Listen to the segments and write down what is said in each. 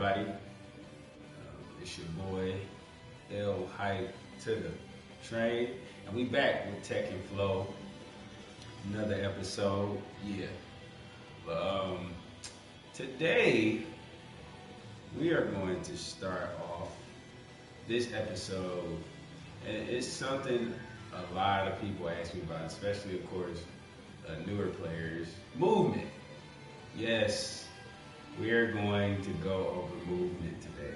everybody. It's your boy, L Hype to the train, and we back with Tekken Flow. Another episode, yeah. But today we are going to start off this episode, and it's something a lot of people ask me about, especially of course newer players. Movement. Yes, we are going to go over movement today.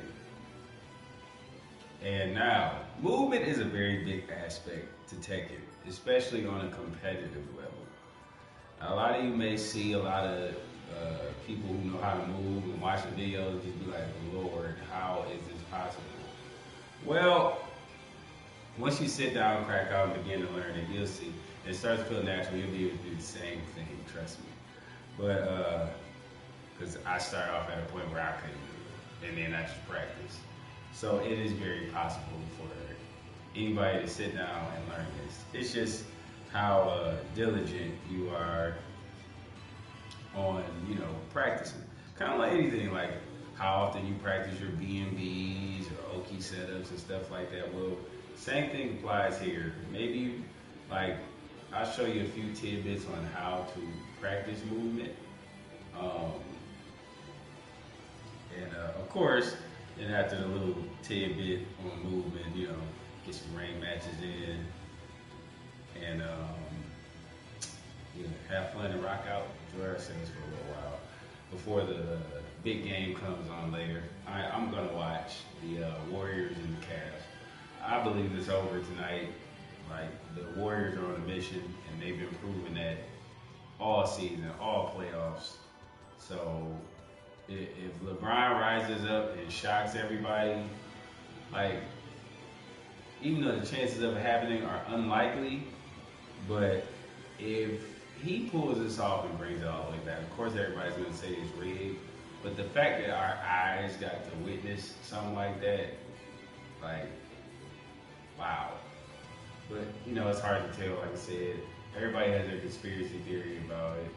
And now, movement is a very big aspect to Tekken, especially on a competitive level. Now, a lot of you may see a lot of people who know how to move and watch the videos and just be like, Lord, how is this possible? Well, once you sit down, crack out, and begin to learn it, you'll see. It starts to feel natural. You'll be able to do the same thing, trust me. But, because I started off at a point where I couldn't do it, and then I just practiced. So it is very possible for anybody to sit down and learn this. It's just how diligent you are on, practicing. Kind of like anything, like how often you practice your B&Bs or Oki setups and stuff like that. Well, same thing applies here. Maybe, I'll show you a few tidbits on how to practice movement. Of course, then after the little tidbit on movement, get some ring matches in, and have fun and rock out, enjoy ourselves for a little while before the big game comes on later. I'm gonna watch the Warriors and the Cavs. I believe it's over tonight. Like, the Warriors are on a mission, and they've been proving that all season, all playoffs. So if LeBron rises up and shocks everybody, even though the chances of it happening are unlikely, but if he pulls this off and brings it all the way back, of course everybody's going to say it's rigged, but the fact that our eyes got to witness something like that, wow. But, it's hard to tell, like I said. Everybody has their conspiracy theory about it.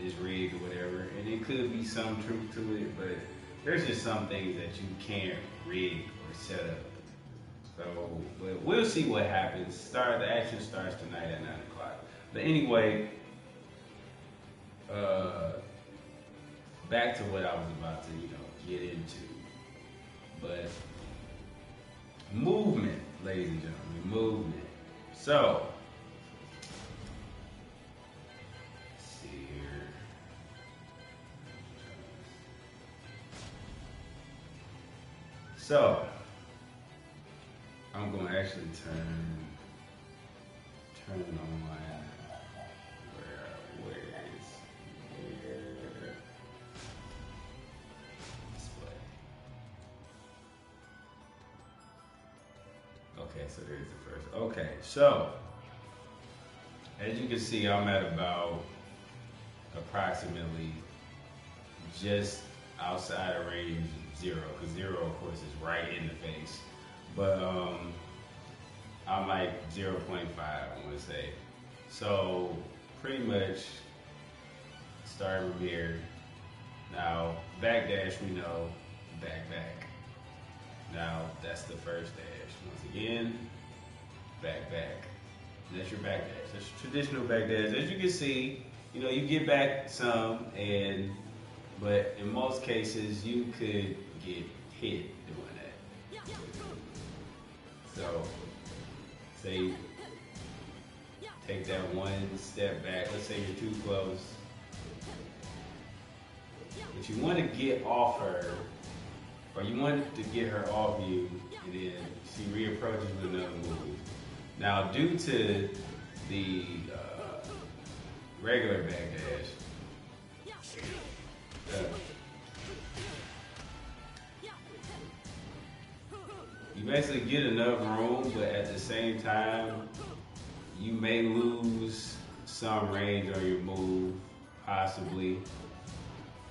It's rigged or whatever, and it could be some truth to it, but there's just some things that you can't rig or set up. So, but we'll see what happens. The action starts tonight at 9 o'clock. But anyway, back to what I was about to, get into. But movement, ladies and gentlemen, movement. So, So, I'm going to actually turn on my, where display. Okay, so there's the first. Okay, so, as you can see, I'm at about approximately just outside of range 0, because 0 of course is right in the face, but I'm like 0.5, I want to say. So pretty much starting from here. Now backdash, we know, back. Now that's the first dash. Once again, back. That's your backdash. That's your traditional backdash. As you can see, you get back some, but in most cases, you could get hit doing that. So, say, take that one step back. Let's say you're too close. But you want to get off her, or you want to get her off you, and then she reapproaches with another move. Now, due to the regular backdash, you basically get enough room, but at the same time, you may lose some range on your move, possibly,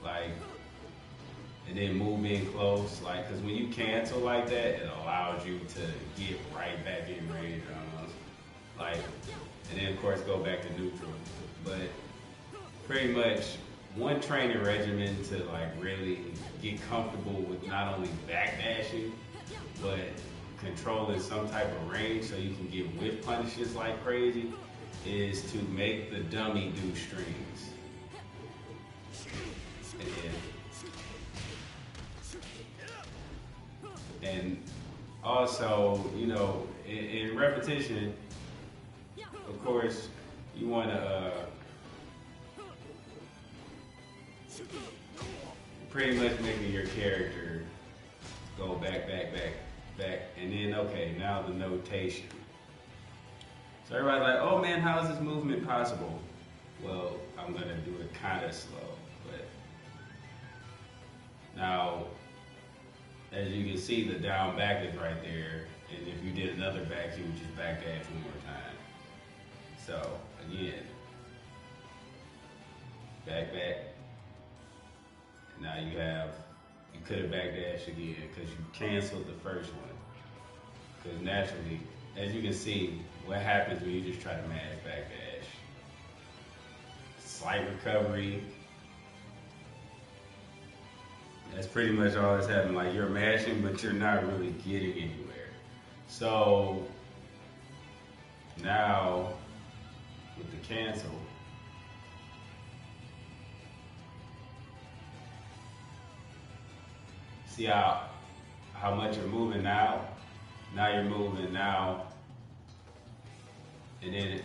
and then move in close, because when you cancel like that, it allows you to get right back in range almost, and then of course go back to neutral. But pretty much one training regimen to like really get comfortable with not only backdashing, but controlling some type of range so you can get whiff punishes like crazy is to make the dummy do strings. And also, you know, in repetition, of course, you want to pretty much making your character go back, and then okay, now the notation. So everybody's like, oh man, how is this movement possible? Well, I'm gonna do it kind of slow, but now, as you can see, the down back is right there, and if you did another back, you would just backdash one more time. So again, back, and now you could have backdashed again because you canceled the first one. Because naturally, as you can see, what happens when you just try to mash backdash? Slight recovery. That's pretty much all that's happening. Like you're mashing, but you're not really getting anywhere. So now with the cancel, see how much you're moving now? Now you're moving now. And then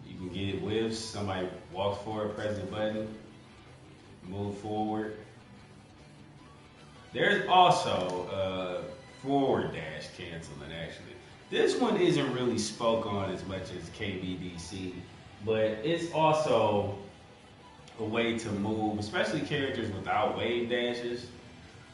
you can get whiffs. Somebody walks forward, press the button, move forward. There's also forward dash canceling actually. This one isn't really spoke on as much as KBDC, but it's also a way to move, especially characters without wave dashes,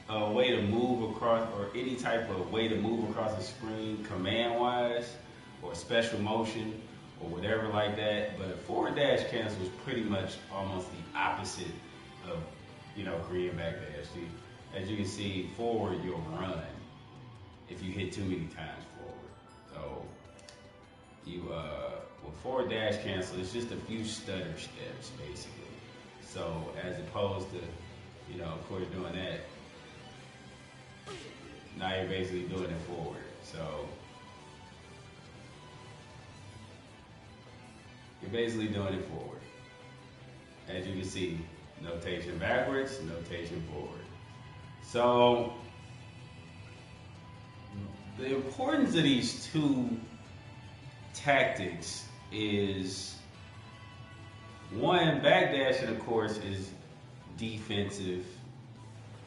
a way to move across, or any type of way to move across the screen command-wise, or special motion, or whatever like that. But a forward dash cancel is pretty much almost the opposite of, you know, Korean backdash. See, as you can see, forward you'll run if you hit too many times forward. So you with forward dash cancel, it's just a few stutter steps basically. So as opposed to, you know, of course doing that, now you're basically doing it forward. So you're basically doing it forward. As you can see, notation backwards, notation forward. So the importance of these two tactics is, one, backdashing of course is defensive,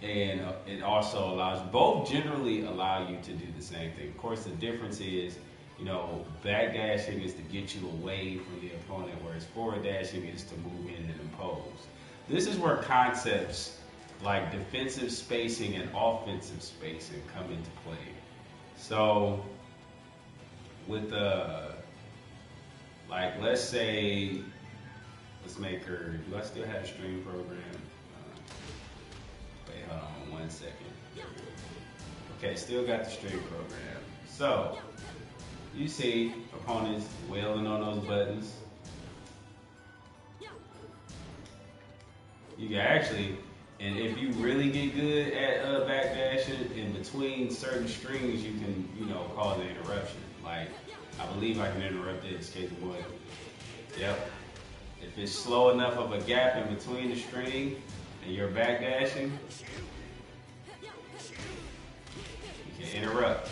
and it also allows, both generally allow you to do the same thing. Of course the difference is, you know, backdashing is to get you away from the opponent, whereas forward dashing is to move in and impose. This is where concepts like defensive spacing and offensive spacing come into play. So with like let's say, let's make her, do I still have a stream program? Wait, hold on 1 second. Okay, still got the stream program. So you see opponents wailing on those buttons. You can actually, and if you really get good at backdashing, in between certain strings, you can, you know, cause an interruption. Like, I believe I can interrupt this, case in point. Yep. If it's slow enough of a gap in between the string and you're backdashing, you can interrupt.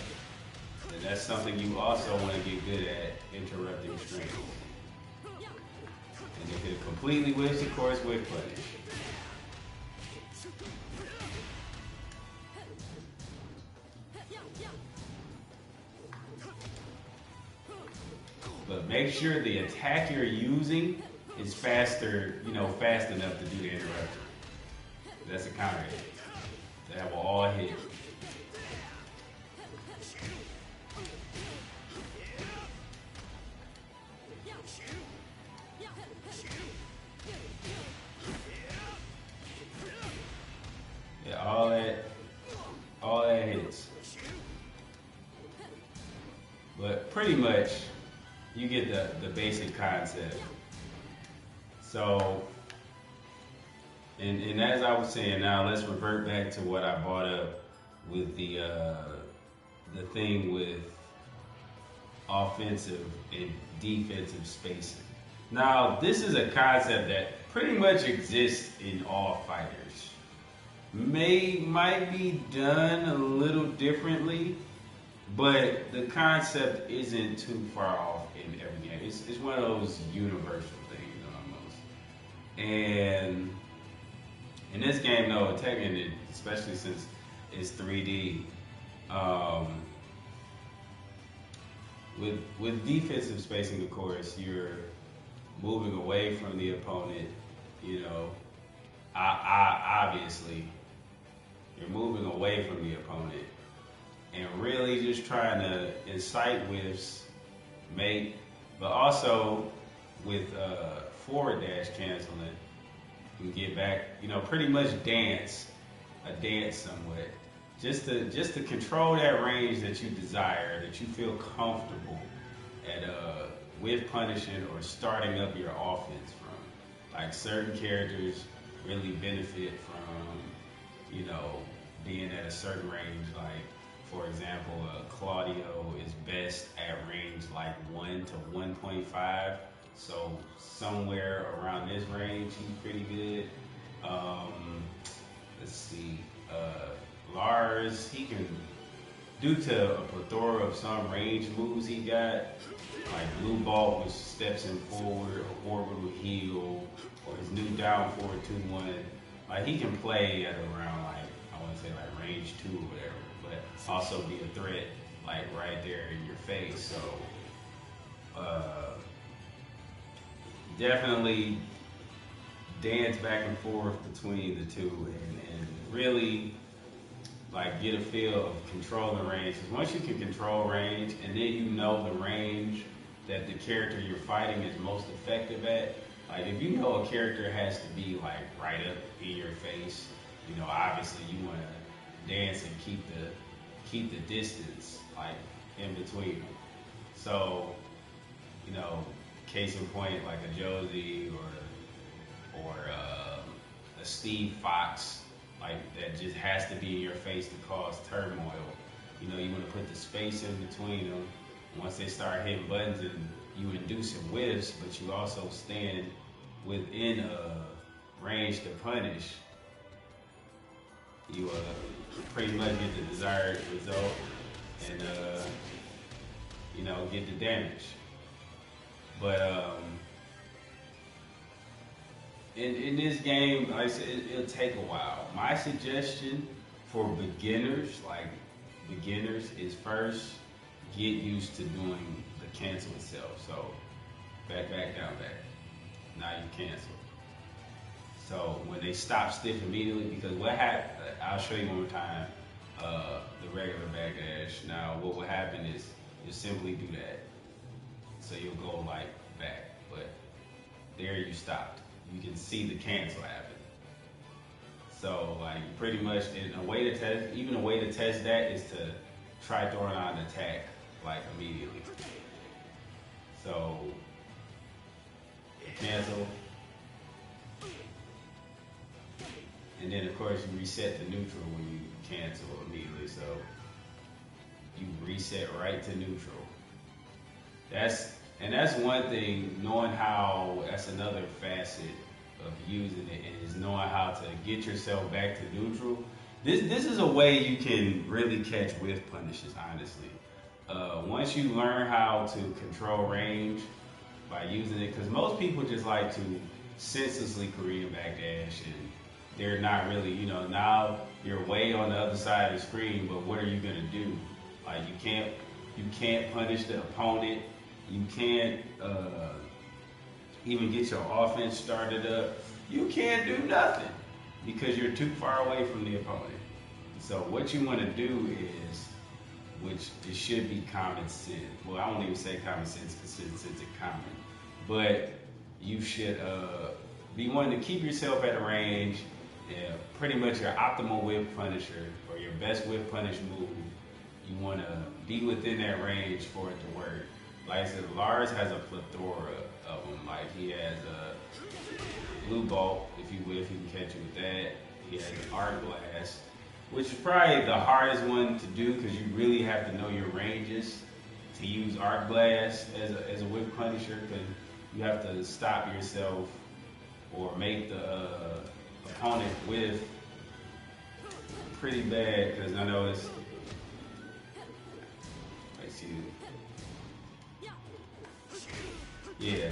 And that's something you also want to get good at, interrupting strings. And if it completely whiffs, of course, whiff punish. But make sure the attack you're using is faster, you know, fast enough to do the interruption. That's a counter hit. That will all hit. Yeah, all that hits. But pretty much, you get the basic concept. So And as I was saying, now let's revert back to what I brought up with the thing with offensive and defensive spacing. Now, this is a concept that pretty much exists in all fighters. Might be done a little differently, but the concept isn't too far off in every game. It's one of those universal things almost. And in this game, though, Tekken, especially since it's 3D, with defensive spacing, of course, you're moving away from the opponent. You know, obviously, you're moving away from the opponent and really just trying to incite whiffs, but also with forward dash canceling, you can get back. You know, pretty much dance somewhat. Just to control that range that you desire, that you feel comfortable at with punishing or starting up your offense from. Like certain characters really benefit from, you know, being at a certain range. Like for example, Claudio is best at range like 1 to 1.5. So somewhere around this range, he's pretty good. Let's see. Lars, he can, due to a plethora of some range moves he got, like Blue Ball, which steps him forward, or orbital heal, or his new down forward 2-1. Like he can play at around like, I want to say like range 2 or whatever, but also be a threat like right there in your face. So definitely dance back and forth between the two and really like get a feel of controlling range. Because once you can control range and then you know the range that the character you're fighting is most effective at, like if you know a character has to be like right up in your face, you know, obviously you want to dance and keep the distance like in between them. So, you know, case in point, like a Josie or a Steve Fox, like that just has to be in your face to cause turmoil. You know, you want to put the space in between them. Once they start hitting buttons, and you induce some whiffs, but you also stand within a range to punish. You pretty much get the desired result, and you know, get the damage. But in this game, like I said, it'll take a while. My suggestion for beginners, is first get used to doing the cancel itself. So back, down, back. Now you cancel. So when they stop stiff immediately, because what happened, I'll show you one more time, the regular backdash. Now what will happen is you simply do that. So you'll go like back, but there you stopped. You can see the cancel happen. So like pretty much, a way to test that is to try throwing out an attack like immediately. So cancel, and then of course you reset to neutral when you cancel immediately. So you reset right to neutral. That's one thing, knowing how, that's another facet of using it, is knowing how to get yourself back to neutral. This is a way you can really catch whiff punishes, honestly. Once you learn how to control range by using it, because most people just like to senselessly Korean backdash, and they're not really, you know, now you're way on the other side of the screen, but what are you gonna do? Like you can't punish the opponent. You can't even get your offense started up. You can't do nothing because you're too far away from the opponent. So what you want to do is, which it should be common sense. Well, I won't even say common sense because it's common, but you should be wanting to keep yourself at a range. Pretty much your optimal whip punisher or your best whip punish move. You want to be within that range for it to work. Like I said, Lars has a plethora of them. Like he has a blue bolt. If you whiff, he can catch you with that. He has an arc blast, which is probably the hardest one to do because you really have to know your ranges to use arc blast as a whip punisher, because you have to stop yourself or make the opponent whiff pretty bad, because I know it's, I see, yeah,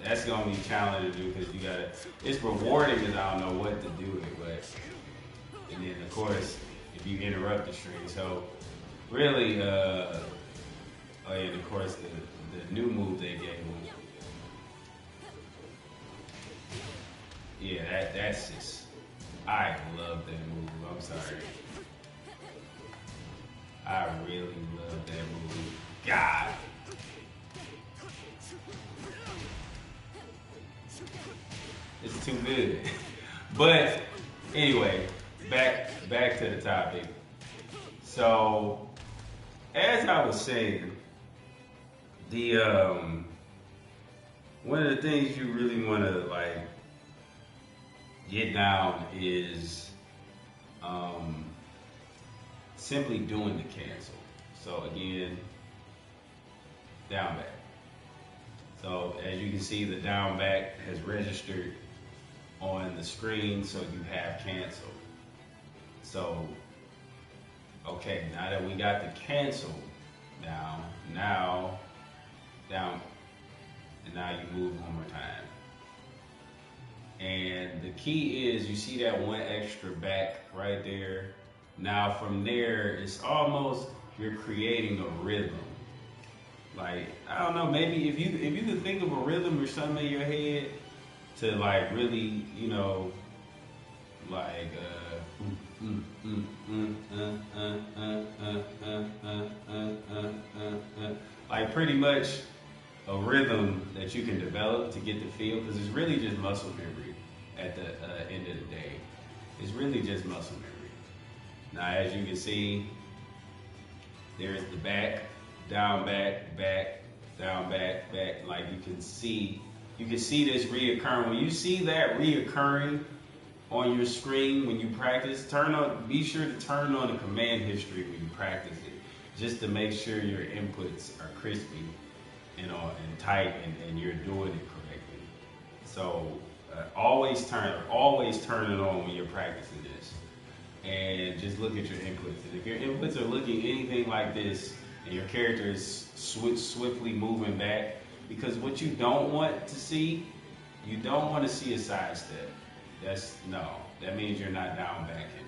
that's gonna be challenging to do because you gotta, it's rewarding because I don't know what to do with it, but, and then of course, if you interrupt the stream, so really, oh yeah, and of course the new move they gave him, yeah, that's just, I love that move, I'm sorry. I really love that move. God. It's too good. But anyway, back to the topic. So as I was saying, the one of the things you really want to like get down is simply doing the cancel. So again, down back. So as you can see, the down back has registered on the screen, so you have cancel. So, okay, now that we got the cancel down, now down, and now you move one more time. And the key is, you see that one extra back right there. Now from there, it's almost, you're creating a rhythm. Like, I don't know, maybe if you could think of a rhythm or something in your head to like really, you know, like like pretty much a rhythm that you can develop to get the feel, because it's really just muscle memory at the end of the day. It's really just muscle memory. Now, as you can see, there's the back, down, back, back, down, back, back. Like you can see this reoccurring. When you see that reoccurring on your screen when you practice, be sure to turn on the command history when you practice it, just to make sure your inputs are crispy and tight, and you're doing it correctly. So always turn it on when you're practicing this, and just look at your inputs. And if your inputs are looking anything like this, and your character is swiftly moving back, because what you don't want to see, you don't want to see a sidestep. That means you're not down backing.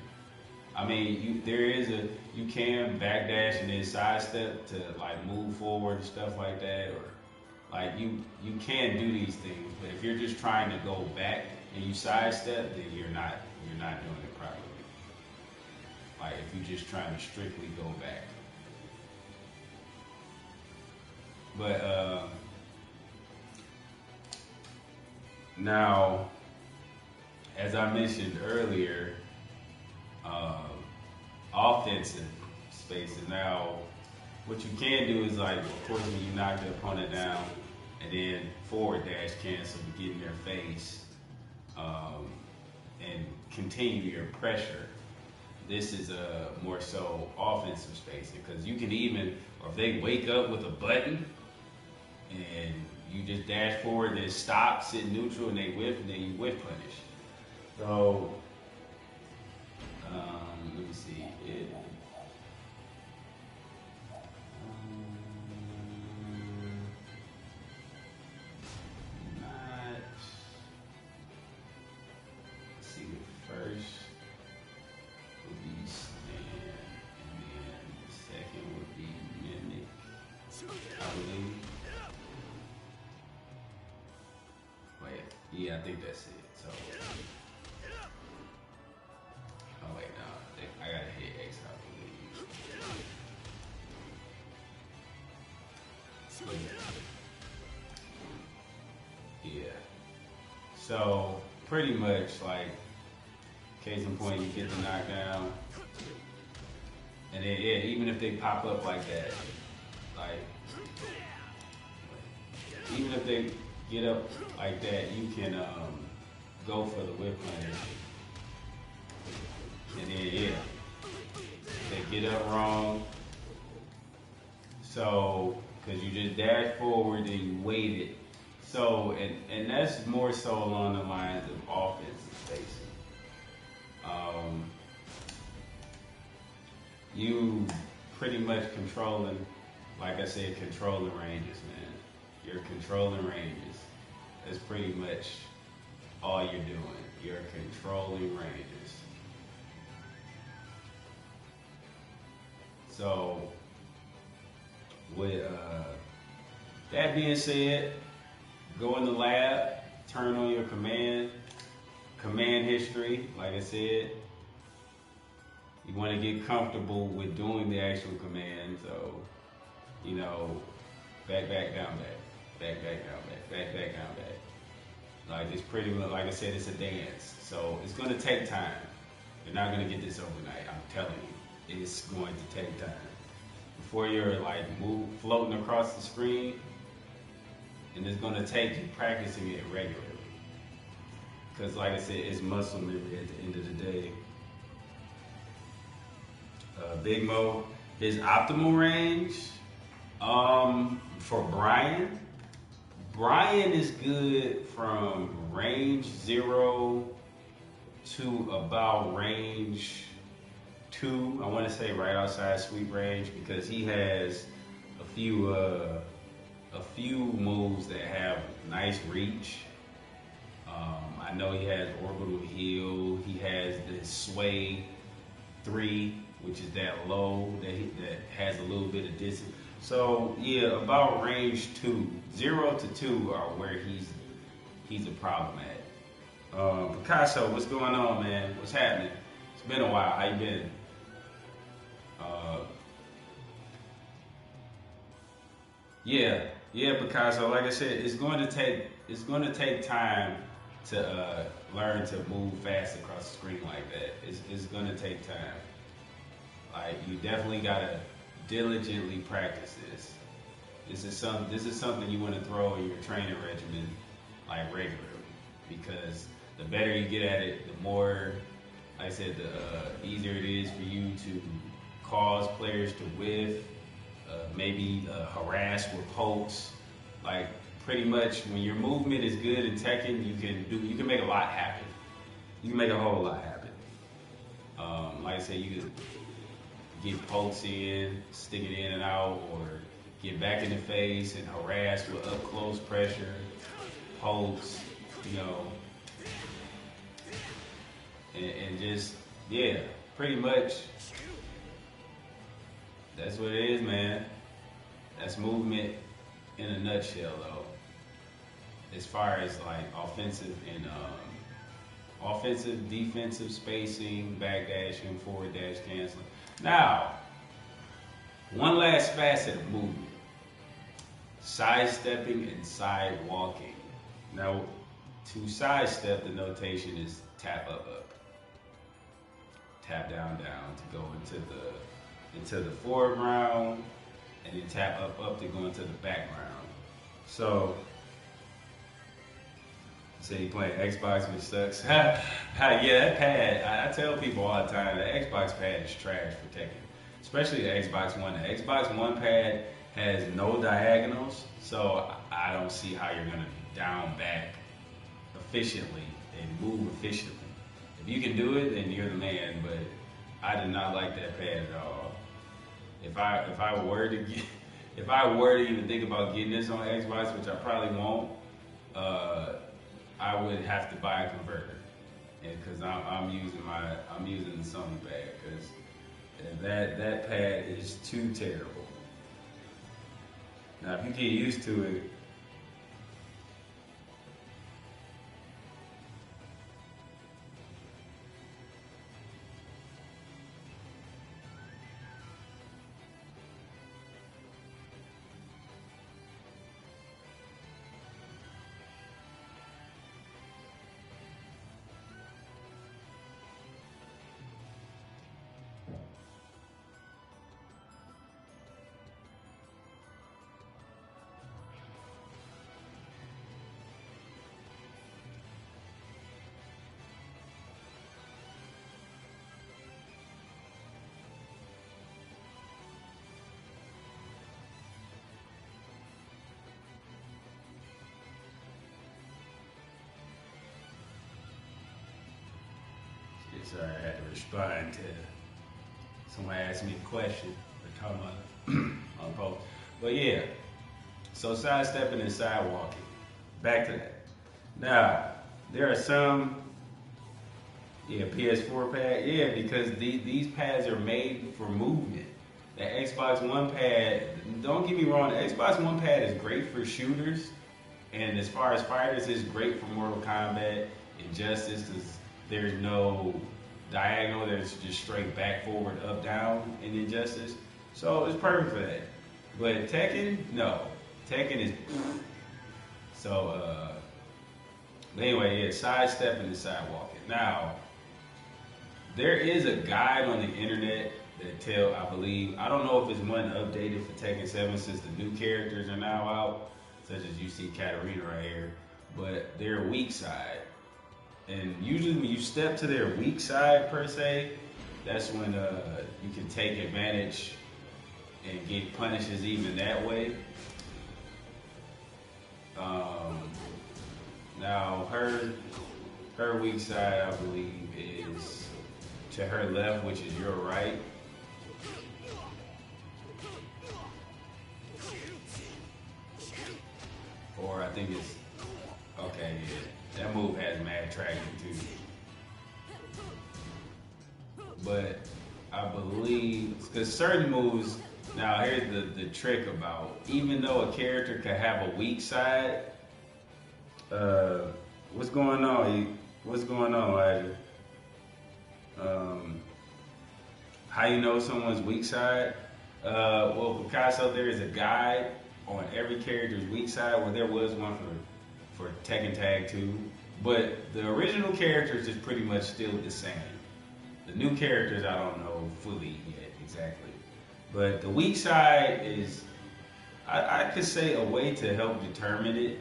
I mean, you can backdash and then sidestep to like move forward and stuff like that, or like you can do these things, but if you're just trying to go back and you sidestep, then you're not doing it properly. Like if you're just trying to strictly go back. But now, as I mentioned earlier, offensive spaces. Now, what you can do is, like, of course, when you knock the opponent down, and then forward dash cancel to get in their face, and continue your pressure. This is a more so offensive spacing, because you can even, or if they wake up with a button, and you just dash forward, then stop, sit neutral, and they whiff, and then you whiff punish. So, let me see. Let's see, the first would be stand, and then the second would be mimic, I believe. Wait, yeah, I think that's it. So, oh wait, no, I gotta hit X, I believe. Yeah. So pretty much, like, case in point, you get the knockdown, and then yeah, even if they pop up like that, like even if they get up like that, you can go for the whip punish. And then yeah, they get up wrong. So, because you just dash forward and you waited. So, and that's more so along the lines of offensive spacing. You pretty much controlling, like I said, controlling ranges, man. You're controlling ranges. That's pretty much all you're doing. You're controlling ranges. So, with that being said, go in the lab, turn on your command history, like I said. You want to get comfortable with doing the actual command, so, you know, back, down, back, down, back, down, back. Like, it's pretty much, like I said, it's a dance, so it's going to take time. You're not going to get this overnight, I'm telling you. It's going to take time. Before you're, like, floating across the screen, and it's going to take you practicing it regularly. Because, like I said, it's muscle memory at the end of the day. Big Mo, his optimal range for Brian is good from range 0 to about range 2. I want to say right outside sweep range, because he has a few moves that have nice reach. I know he has orbital heal. He has the sway 3, which is that low that has a little bit of distance. So yeah, about range 2, 0 to 2 are where he's a problem at. Picasso, what's going on, man? What's happening? It's been a while. How you been? Yeah, Picasso. Like I said, it's going to take time to learn to move fast across the screen like that. It's going to take time. Like, you definitely gotta diligently practice this. This is something you want to throw in your training regimen, like, regularly, because the better you get at it, the more, like I said, the easier it is for you to cause players to whiff, maybe harass with pokes. Like, pretty much when your movement is good in Tekken, you can make a lot happen. You can make a whole lot happen. Like I said, you can get pokes in, stick it in and out, or get back in the face and harass with up close pressure, pokes, you know, and just, yeah, pretty much that's what it is, man. That's movement in a nutshell, though. As far as like offensive, defensive spacing, backdashing, forward dash canceling. Now, one last facet of movement: sidestepping and sidewalking. Now, to sidestep, the notation is tap up, tap down, down to go into the foreground, and then tap up to go into the background. So, say you playing Xbox, which sucks. Yeah, that pad, I tell people all the time, the Xbox pad is trash for Tekken. Especially the Xbox One. The Xbox One pad has no diagonals, so I don't see how you're going to down back efficiently and move efficiently. If you can do it, then you're the man, but I did not like that pad at all. If I were to even think about getting this on Xbox, which I probably won't, I would have to buy a converter, because I'm using the Sony pad, because that pad is too terrible. Now, if you get used to it, Sorry, I had to respond to someone asked me a question or talking about on post. But yeah, so sidestepping and sidewalking. Back to that. Now, there are some, yeah, PS4 pad, yeah, because these pads are made for movement. The Xbox One pad, don't get me wrong, the Xbox One pad is great for shooters, and as far as fighters, it's great for Mortal Kombat, Injustice, because there's no diagonal, there's just straight back, forward, up, down in Injustice. So it's perfect for that. But Tekken, no. Tekken is so but anyway, yeah, sidestepping and sidewalking. Now, there is a guide on the internet that I believe, I don't know if it's one updated for Tekken 7 since the new characters are now out, such as you see Katarina right here, but their weak side. And usually when you step to their weak side per se, that's when you can take advantage and get punishes even that way. Now her weak side, I believe, is to her left, which is your right. Or I think it's okay. Yeah, that move has mad tracking too. But I believe because certain moves. Now here's the trick about even though a character could have a weak side. What's going on? What's going on, Elijah? How you know someone's weak side? Well, Picasso, there is a guide on every character's weak side. Well, there was one for Tekken Tag 2, but the original characters is pretty much still the same. The new characters, I don't know fully yet exactly, but the weak side is, I could say a way to help determine it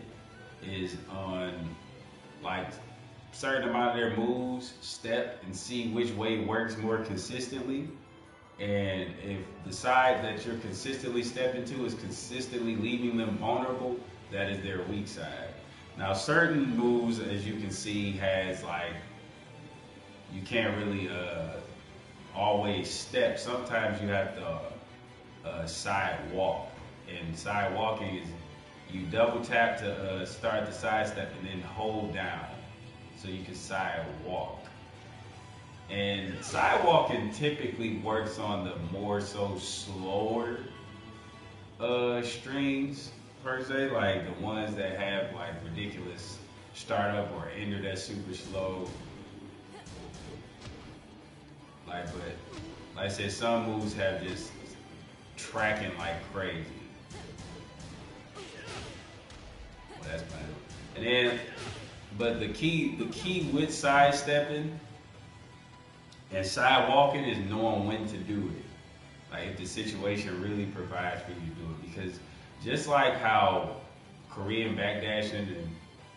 is on like certain amount of their moves, step and see which way works more consistently. And if the side that you're consistently stepping to is consistently leaving them vulnerable, that is their weak side. Now, certain moves, as you can see, has like, you can't really always step. Sometimes you have to side walk. And side walking is you double tap to start the side step and then hold down so you can side walk. And sidewalking typically works on the more so slower streams per se, like the ones that have like ridiculous startup or ender that's super slow. But like I said, some moves have just tracking like crazy. Well, that's fine. And then, but the key with sidestepping and sidewalking is knowing when to do it. Like if the situation really provides for you to do it. Because just like how Korean backdashing and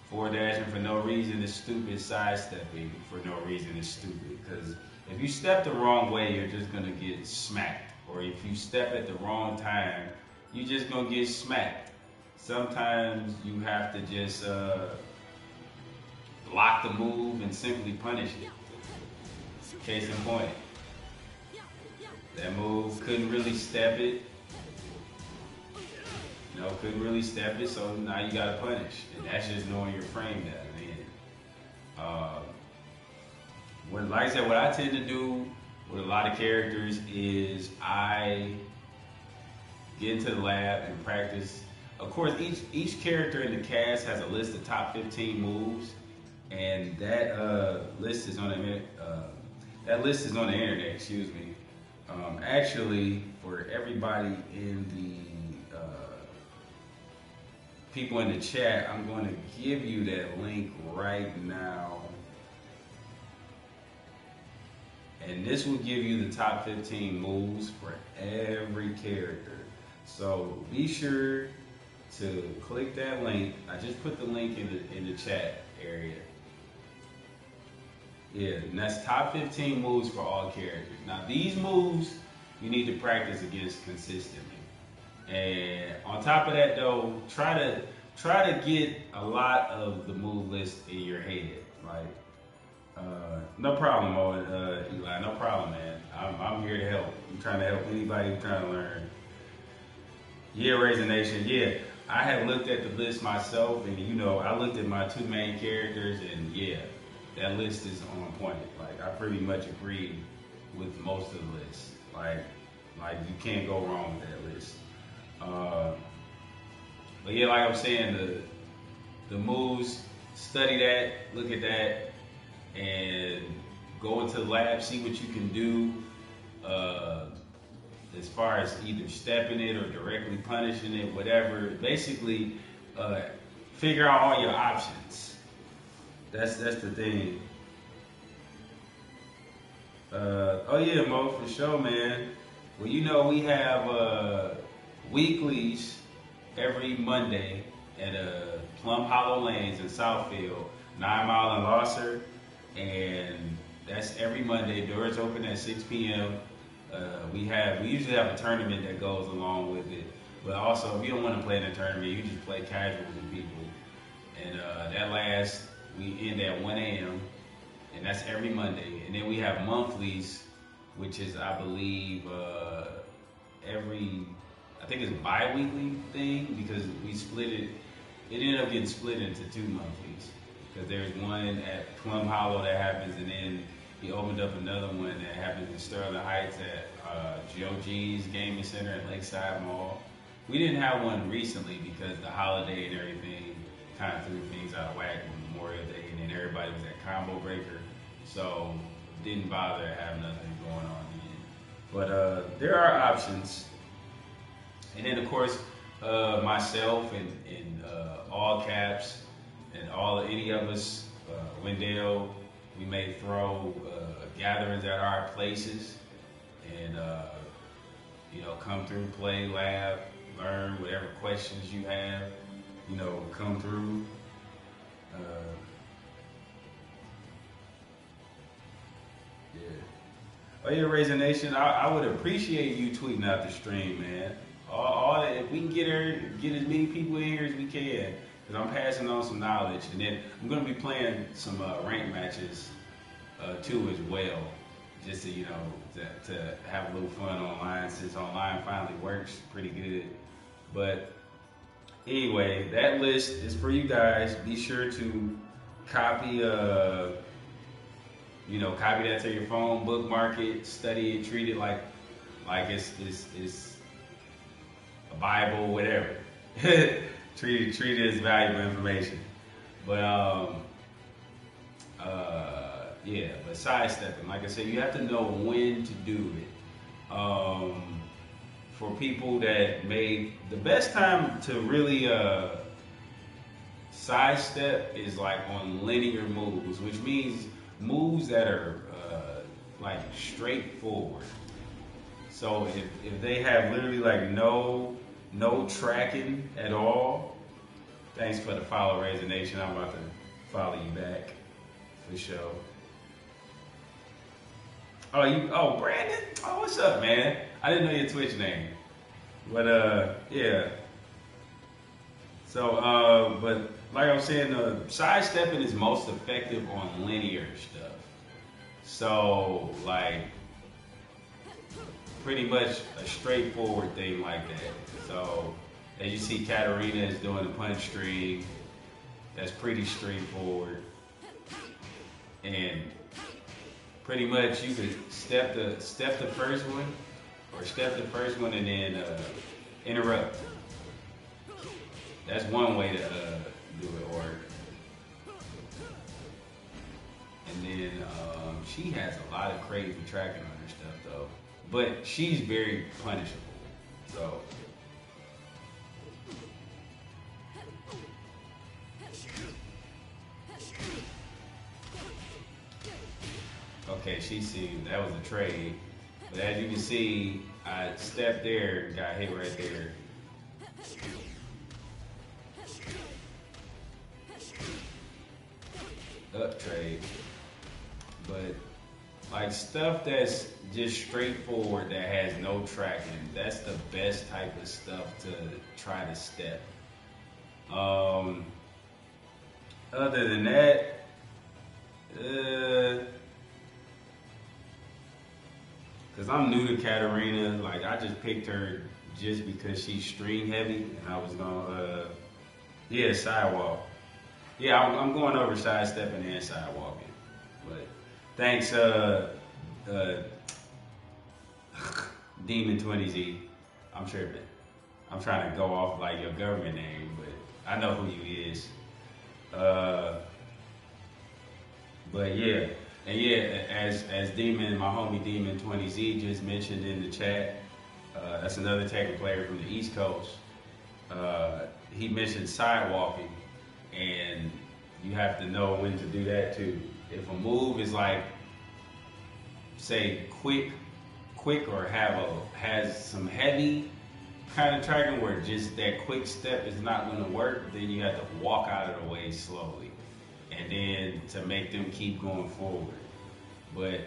forward dashing for no reason is stupid, sidestepping for no reason is stupid. Because if you step the wrong way, you're just gonna get smacked. Or if you step at the wrong time, you're just gonna get smacked. Sometimes you have to just block the move and simply punish it. Case in point, that move couldn't really step it. Couldn't really step it, so now you gotta punish. And that's just knowing your frame that in. Like I said, what I tend to do with a lot of characters is I get into the lab and practice. Of course, each character in the cast has a list of top 15 moves, and that list is on the internet. Excuse me. Actually, for everybody in the people in the chat, I'm going to give you that link right now. And this will give you the top 15 moves for every character. So be sure to click that link. I just put the link in the chat area. Yeah, and that's top 15 moves for all characters. Now these moves you need to practice against consistently. And on top of that though, try to get a lot of the move list in your head. Like No problem, Eli. No problem, man. I'm here to help. I'm trying to help anybody who's trying to learn. Yeah, Raising Nation. Yeah, I have looked at the list myself, and I looked at my two main characters, and yeah, that list is on point. Like, I pretty much agree with most of the list. Like you can't go wrong with that list. Uh, but yeah, like I'm saying, the moves, study that, look at that, and go into the lab, see what you can do. Uh, as far as either stepping it or directly punishing it, whatever. Basically, uh, figure out all your options. That's the thing. Oh yeah, Mo, for sure, man. Well, we have weeklies every Monday at Plum Hollow Lanes in Southfield, 9 Mile and Losser, and that's every Monday. Doors open at 6 p.m. We usually have a tournament that goes along with it, but also if you don't want to play in a tournament, you just play casual with people, and we end at 1 a.m. and that's every Monday, and then we have monthlies, which is I believe I think it's bi-weekly thing because we split it. It ended up getting split into two monthlies because there's one at Plum Hollow that happens, and then he opened up another one that happens in Sterling Heights at Joe G's Gaming Center at Lakeside Mall. We didn't have one recently because the holiday and everything kind of threw things out of whack on Memorial Day, and then everybody was at Combo Breaker, so didn't bother having nothing going on then. But there are options, and then of course myself and all caps and any of us, Wendell, we may throw gatherings at our places and come through, play, laugh, learn whatever questions you have. Come through. Yeah. Oh yeah, Raising Nation. I would appreciate you tweeting out the stream, man. All that, if we can get as many people in here as we can, because I'm passing on some knowledge, and then I'm going to be playing some rank matches too as well, just to have a little fun online, since online finally works pretty good. But anyway, that list is for you guys. Be sure to copy copy that to your phone, bookmark it, study it, treat it like it's a Bible, whatever. treat it as valuable information. But but sidestepping, like I said, you have to know when to do it. For people that the best time to really sidestep is like on linear moves, which means moves that are like straightforward. So if they have literally like no tracking at all, thanks for the follow, Raising Nation. I'm about to follow you back for sure. Oh, Brandon? Oh, what's up, man? I didn't know your Twitch name. But, yeah. So, but like I was saying, sidestepping is most effective on linear stuff. So, like, pretty much a straightforward thing like that. So, as you see, Katarina is doing the punch string. That's pretty straightforward. And pretty much you could step the first one, or step the first one and then interrupt. That's one way to do it. Or and then she has a lot of crazy tracking on her stuff though, but she's very punishable. So. Okay, she seen that was a trade. But as you can see, I stepped there and got hit right there. Up trade. But like stuff that's just straightforward that has no tracking, that's the best type of stuff to try to step. Other than that, Uh, Cause I'm new to Katarina. Like I just picked her just because she's string heavy, and I was gonna, yeah, sidewalk. Yeah, I'm going over sidestepping and sidewalking. But thanks, uh, Demon 20Z. I'm tripping. I'm trying to go off like your government name, but I know who you is. Uh, but yeah, and yeah, as Demon, my homie Demon 20Z just mentioned in the chat, that's another Tekken player from the East Coast. He mentioned sidewalking, and you have to know when to do that too. If a move is like, say, quick, or has some heavy kind of tracking where just that quick step is not going to work, then you have to walk out of the way slowly, and then to make them keep going forward. But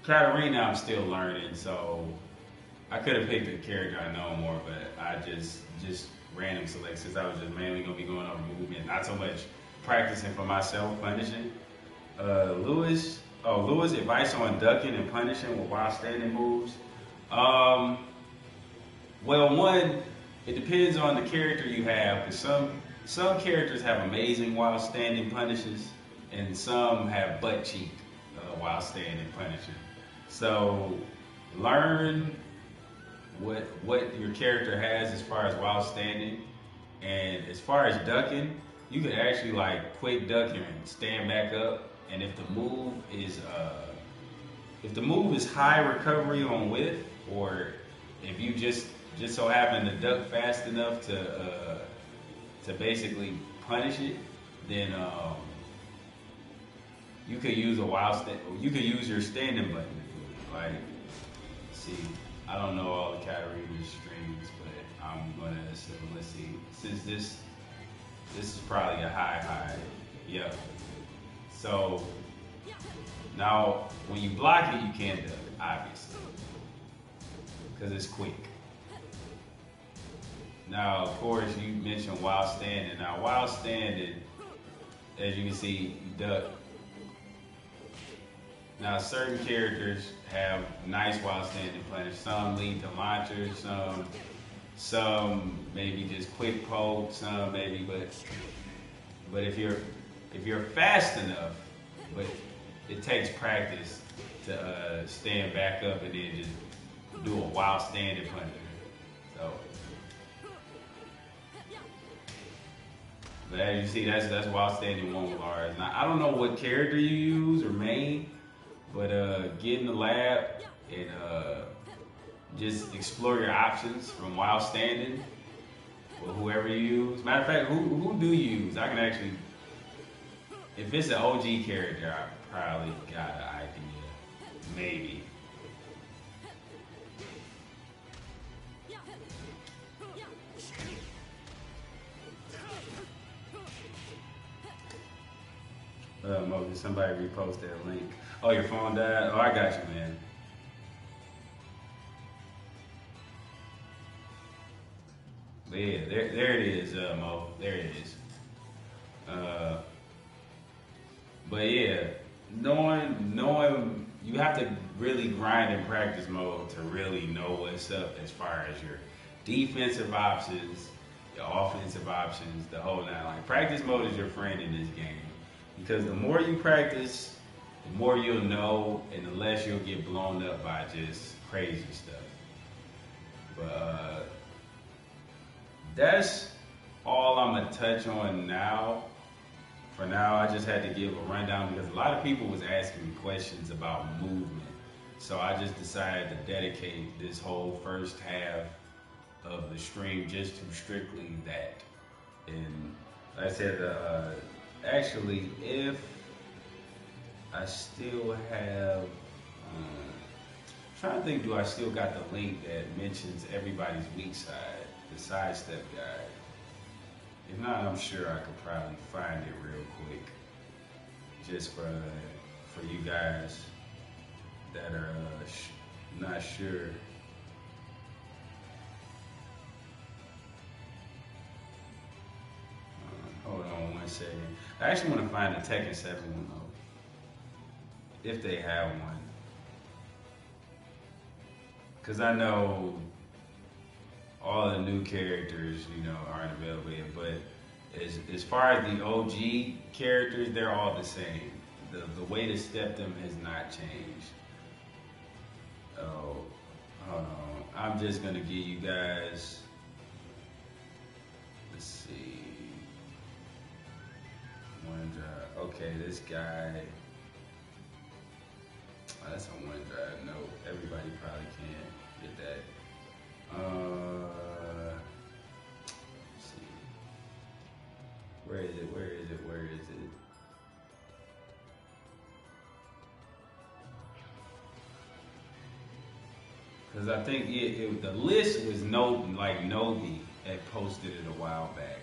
Katarina, I'm still learning, so I could have picked a character I know more, but I just random select since I was just mainly gonna be going over movement, not so much practicing for myself, punishing. Lewis, advice on ducking and punishing with while standing moves. Well, one, it depends on the character you have, because some characters have amazing while standing punishes, and some have butt cheek while standing punishing. So learn what your character has as far as while standing, and as far as ducking, you can actually like quick duck and stand back up, and if the move is high recovery on width, or if you just so happen to duck fast enough to basically punish it, then you could use you could use your standing button to do it. Like, see, I don't know all the Katarina's strings, but I'm gonna assume. Let's see, since this is probably a high. Yep. So now when you block it, you can't duck, obviously, because it's quick. Now, of course, you mentioned while standing. Now, while standing, as you can see, you duck. Now, certain characters have nice while standing punish. Some lead to launchers, some maybe just quick poke, some maybe, but if you're fast enough, but it takes practice to stand back up and then just do a while standing punch. So, but as you see, that's while standing one with Lars. Now, I don't know what character you use or main, but get in the lab and just explore your options from while standing or whoever you use. Matter of fact, who do you use? I can actually, if it's an OG character, I probably got an idea. Maybe. Mo, did somebody repost that link? Oh, your phone died? Oh, I got you, man. But yeah, there it is, Mo. There it is. But yeah, knowing you have to really grind in practice mode to really know what's up as far as your defensive options, your offensive options, the whole nine. Like practice mode is your friend in this game because the more you practice, the more you'll know, and the less you'll get blown up by just crazy stuff. But that's all I'm gonna touch on now. For now, I just had to give a rundown because a lot of people was asking me questions about movement. So I just decided to dedicate this whole first half of the stream just to strictly that. And like I said, actually, if I still have, trying to think, do I still got the link that mentions everybody's weak side, the sidestep guide? If not, I'm sure I could probably find it real quick, just for you guys that are not sure. Hold on one second. I actually want to find the Tekken 7 one though. if they have one, because I know all the new characters, aren't available yet. But as far as the OG characters, they're all the same. The way to step them has not changed. Oh, hold on. I'm just gonna give you guys. Let's see. OneDrive. Okay, this guy. Oh, that's a OneDrive note. Everybody probably can't get that. Let's see. Where is it? Where is it? Where is it? Because I think the list was Nobi had posted it a while back.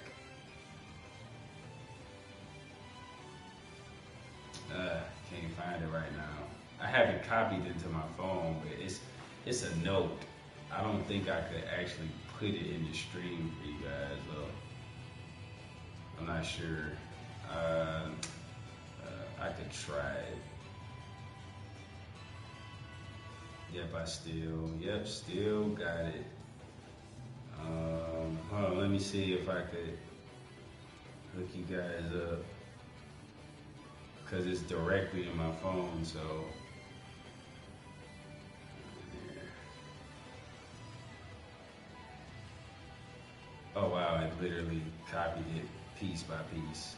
Can't find it right now. I have it copied into my phone, but it's a note. I don't think I could actually put it in the stream for you guys, though. I'm not sure. I could try it. Yep, still got it. Hold on, let me see if I could hook you guys up. Because it's directly in my phone, so. Oh wow, it literally copied it piece by piece.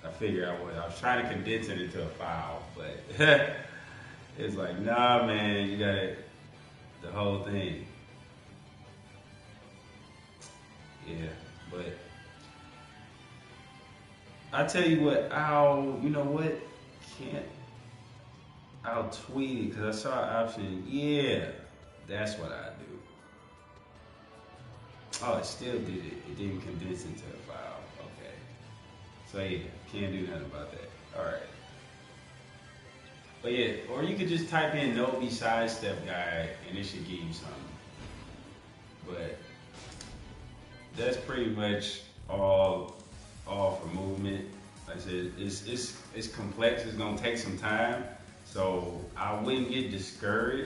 I figured I was trying to condense it into a file, but it's like, nah, man, you got it, the whole thing. Yeah, but I tell you what, I'll tweet it because I saw an option. Yeah, that's what I do. Oh, it still did it. It didn't condense into a file. Okay. So yeah, can't do nothing about that. All right. But yeah, or you could just type in Nobi sidestep guide and it should give you something. But that's pretty much all for movement. Like I said, it's complex. It's gonna take some time. So I wouldn't get discouraged